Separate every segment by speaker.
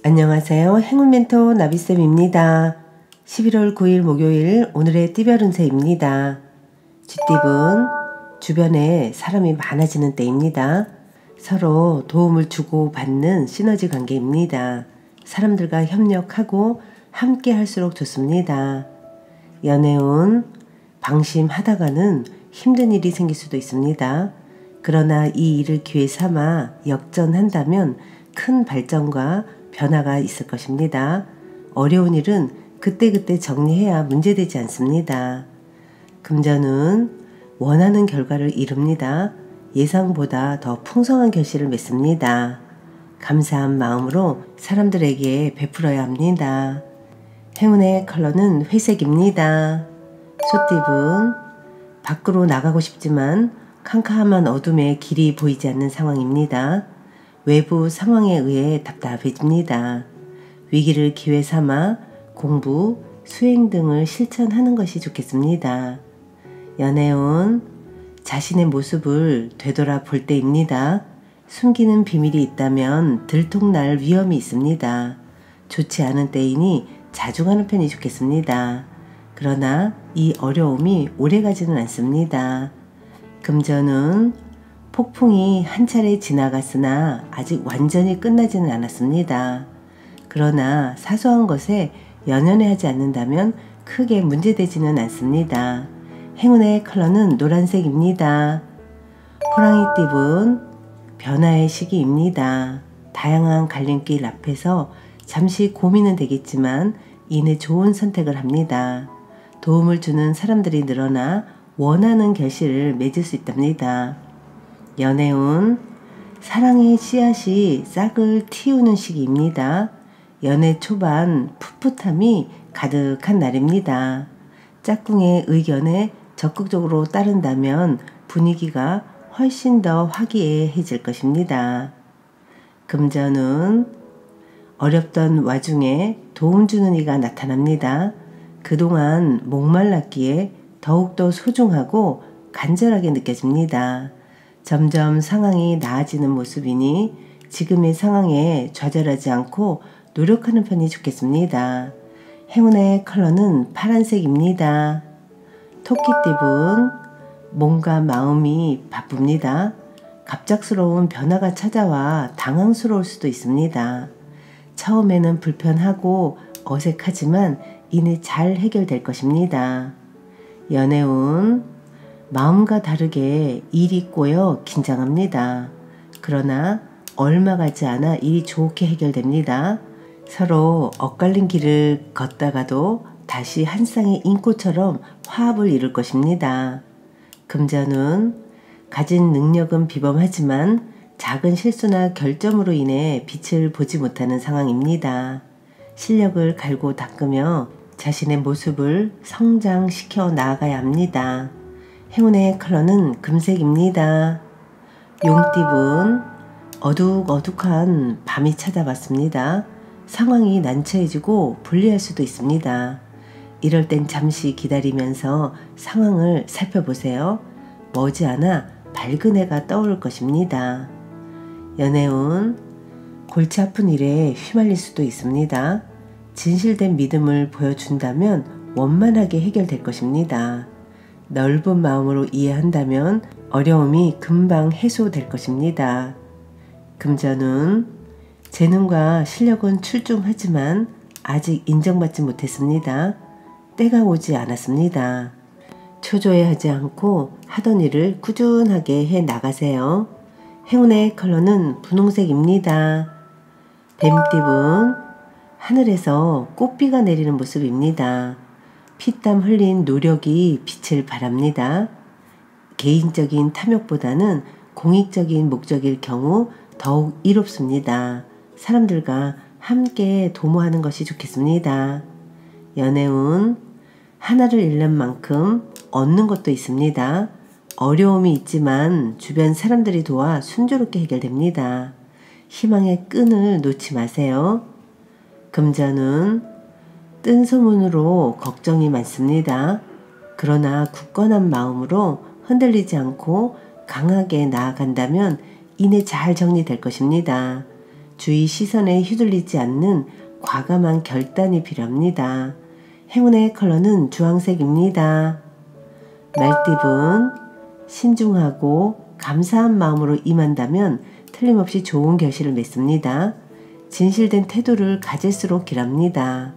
Speaker 1: 안녕하세요. 행운멘토 나비쌤입니다. 11월 9일 목요일 오늘의 띠별 운세입니다. 쥐띠분 주변에 사람이 많아지는 때입니다. 서로 도움을 주고 받는 시너지 관계입니다. 사람들과 협력하고 함께 할수록 좋습니다. 연애운 방심하다가는 힘든 일이 생길 수도 있습니다. 그러나 이 일을 기회 삼아 역전한다면 큰 발전과 변화가 있을 것입니다. 어려운 일은 그때그때 정리해야 문제되지 않습니다. 금전은 원하는 결과를 이룹니다. 예상보다 더 풍성한 결실을 맺습니다. 감사한 마음으로 사람들에게 베풀어야 합니다. 행운의 컬러는 회색입니다. 소띠분 밖으로 나가고 싶지만 캄캄한 어둠에 길이 보이지 않는 상황입니다. 외부 상황에 의해 답답해집니다. 위기를 기회 삼아 공부, 수행 등을 실천하는 것이 좋겠습니다. 연애운 자신의 모습을 되돌아 볼 때입니다. 숨기는 비밀이 있다면 들통날 위험이 있습니다. 좋지 않은 때이니 자중하는 편이 좋겠습니다. 그러나 이 어려움이 오래가지는 않습니다. 금전은 폭풍이 한 차례 지나갔으나 아직 완전히 끝나지는 않았습니다. 그러나 사소한 것에 연연해하지 않는다면 크게 문제되지는 않습니다. 행운의 컬러는 노란색입니다. 호랑이띠분 변화의 시기입니다. 다양한 갈림길 앞에서 잠시 고민은 되겠지만 이내 좋은 선택을 합니다. 도움을 주는 사람들이 늘어나 원하는 결실을 맺을 수 있답니다. 연애운 사랑의 씨앗이 싹을 틔우는 시기입니다. 연애 초반 풋풋함이 가득한 날입니다. 짝꿍의 의견에 적극적으로 따른다면 분위기가 훨씬 더 화기애애해질 것입니다. 금전은 어렵던 와중에 도움 주는 이가 나타납니다. 그동안 목말랐기에 더욱더 소중하고 간절하게 느껴집니다. 점점 상황이 나아지는 모습이니 지금의 상황에 좌절하지 않고 노력하는 편이 좋겠습니다. 행운의 컬러는 파란색입니다. 토끼띠분 몸과 마음이 바쁩니다. 갑작스러운 변화가 찾아와 당황스러울 수도 있습니다. 처음에는 불편하고 어색하지만 이내 잘 해결될 것입니다. 연애운 마음과 다르게 일이 꼬여 긴장합니다. 그러나 얼마 가지 않아 일이 좋게 해결됩니다. 서로 엇갈린 길을 걷다가도 다시 한 쌍의 인꼬처럼 화합을 이룰 것입니다. 금전은 가진 능력은 비범하지만 작은 실수나 결점으로 인해 빛을 보지 못하는 상황입니다. 실력을 갈고 닦으며 자신의 모습을 성장시켜 나아가야 합니다. 행운의 컬러는 금색입니다. 용띠분 어둑어둑한 밤이 찾아왔습니다. 상황이 난처해지고 불리할 수도 있습니다. 이럴 땐 잠시 기다리면서 상황을 살펴보세요. 머지않아 밝은 해가 떠오를 것입니다. 연애운 골치 아픈 일에 휘말릴 수도 있습니다. 진실된 믿음을 보여준다면 원만하게 해결될 것입니다. 넓은 마음으로 이해한다면 어려움이 금방 해소될 것입니다. 금전은 재능과 실력은 출중하지만 아직 인정받지 못했습니다. 때가 오지 않았습니다. 초조해하지 않고 하던 일을 꾸준하게 해 나가세요. 행운의 컬러는 분홍색입니다. 뱀띠분 하늘에서 꽃비가 내리는 모습입니다. 피땀 흘린 노력이 빛을 발합니다. 개인적인 탐욕보다는 공익적인 목적일 경우 더욱 이롭습니다. 사람들과 함께 도모하는 것이 좋겠습니다. 연애운 하나를 잃는 만큼 얻는 것도 있습니다. 어려움이 있지만 주변 사람들이 도와 순조롭게 해결됩니다. 희망의 끈을 놓지 마세요. 금전은 뜬 소문으로 걱정이 많습니다. 그러나 굳건한 마음으로 흔들리지 않고 강하게 나아간다면 이내 잘 정리될 것입니다. 주위 시선에 휘둘리지 않는 과감한 결단이 필요합니다. 행운의 컬러는 주황색입니다. 말띠분, 신중하고 감사한 마음으로 임한다면 틀림없이 좋은 결실을 맺습니다. 진실된 태도를 가질수록 길합니다.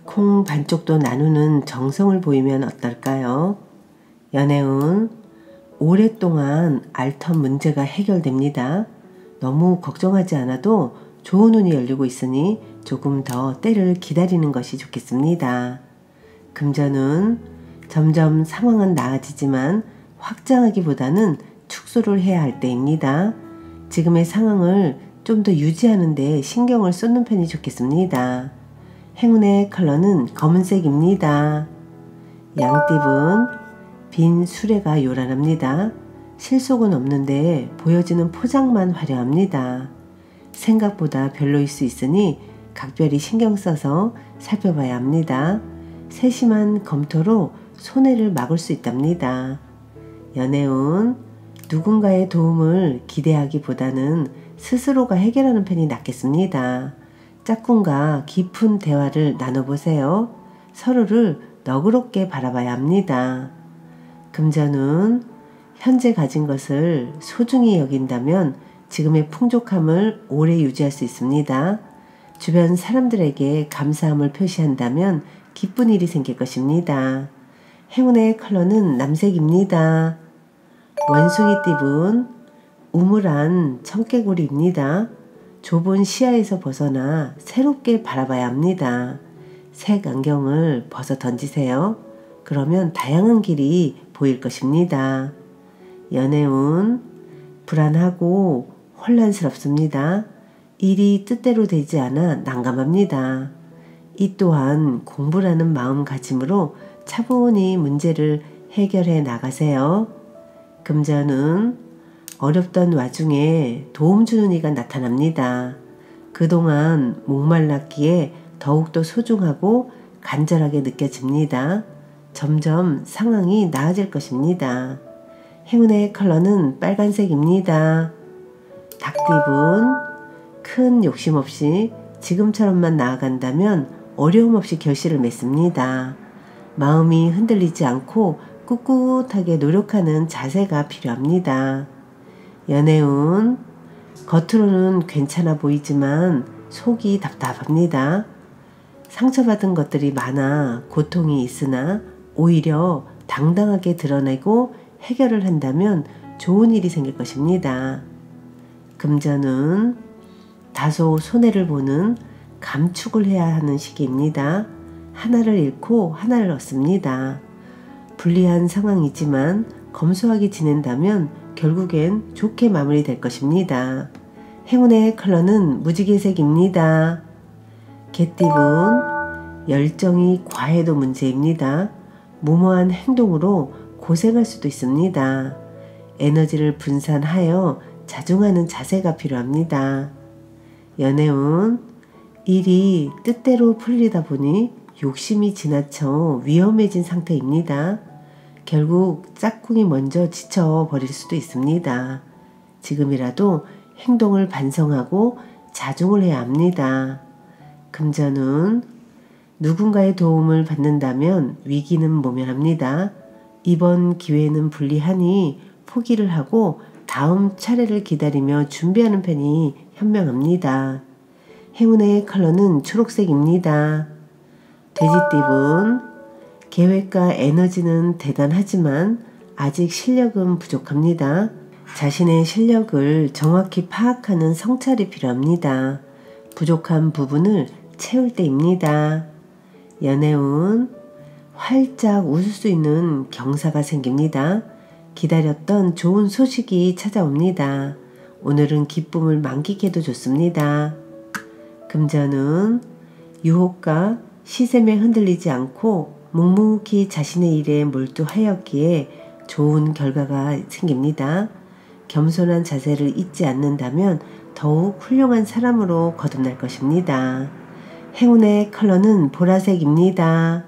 Speaker 1: 콩 반쪽도 나누는 정성을 보이면 어떨까요? 연애운, 오랫동안 앓던 문제가 해결됩니다. 너무 걱정하지 않아도 좋은 운이 열리고 있으니 조금 더 때를 기다리는 것이 좋겠습니다. 금전운, 점점 상황은 나아지지만 확장하기보다는 축소를 해야 할 때입니다. 지금의 상황을 좀 더 유지하는 데 신경을 쏟는 편이 좋겠습니다. 행운의 컬러는 검은색입니다. 양띠분, 빈 수레가 요란합니다. 실속은 없는데 보여지는 포장만 화려합니다. 생각보다 별로일 수 있으니 각별히 신경 써서 살펴봐야 합니다. 세심한 검토로 손해를 막을 수 있답니다. 연애운, 누군가의 도움을 기대하기보다는 스스로가 해결하는 편이 낫겠습니다. 짝꿍과 깊은 대화를 나눠보세요. 서로를 너그럽게 바라봐야 합니다. 금전운, 현재 가진 것을 소중히 여긴다면 지금의 풍족함을 오래 유지할 수 있습니다. 주변 사람들에게 감사함을 표시한다면 기쁜 일이 생길 것입니다. 행운의 컬러는 남색입니다. 원숭이띠분, 우물한 청개구리입니다. 좁은 시야에서 벗어나 새롭게 바라봐야 합니다. 색 안경을 벗어 던지세요. 그러면 다양한 길이 보일 것입니다. 연애운, 불안하고 혼란스럽습니다. 일이 뜻대로 되지 않아 난감합니다. 이 또한 공부라는 마음가짐으로 차분히 문제를 해결해 나가세요. 금전운, 어렵던 와중에 도움 주는 이가 나타납니다. 그동안 목말랐기에 더욱더 소중하고 간절하게 느껴집니다. 점점 상황이 나아질 것입니다. 행운의 컬러는 빨간색입니다. 닭띠분, 큰 욕심 없이 지금처럼만 나아간다면 어려움 없이 결실을 맺습니다. 마음이 흔들리지 않고 꿋꿋하게 노력하는 자세가 필요합니다. 연애운, 겉으로는 괜찮아 보이지만 속이 답답합니다. 상처받은 것들이 많아 고통이 있으나 오히려 당당하게 드러내고 해결을 한다면 좋은 일이 생길 것입니다. 금전운, 다소 손해를 보는 감축을 해야 하는 시기입니다. 하나를 잃고 하나를 얻습니다. 불리한 상황이지만 검소하게 지낸다면 결국엔 좋게 마무리될 것입니다. 행운의 컬러는 무지개색입니다. 개띠분, 열정이 과해도 문제입니다. 무모한 행동으로 고생할 수도 있습니다. 에너지를 분산하여 자중하는 자세가 필요합니다. 연애운, 일이 뜻대로 풀리다 보니 욕심이 지나쳐 위험해진 상태입니다. 결국 짝꿍이 먼저 지쳐버릴 수도 있습니다. 지금이라도 행동을 반성하고 자중을 해야 합니다. 금전운, 누군가의 도움을 받는다면 위기는 모면합니다. 이번 기회는 불리하니 포기를 하고 다음 차례를 기다리며 준비하는 편이 현명합니다. 행운의 컬러는 초록색입니다. 돼지띠분, 계획과 에너지는 대단하지만 아직 실력은 부족합니다. 자신의 실력을 정확히 파악하는 성찰이 필요합니다. 부족한 부분을 채울 때입니다. 연애운, 활짝 웃을 수 있는 경사가 생깁니다. 기다렸던 좋은 소식이 찾아옵니다. 오늘은 기쁨을 만끽해도 좋습니다. 금전운, 유혹과 시샘에 흔들리지 않고 묵묵히 자신의 일에 몰두하였기에 좋은 결과가 생깁니다. 겸손한 자세를 잊지 않는다면 더욱 훌륭한 사람으로 거듭날 것입니다. 행운의 컬러는 보라색입니다.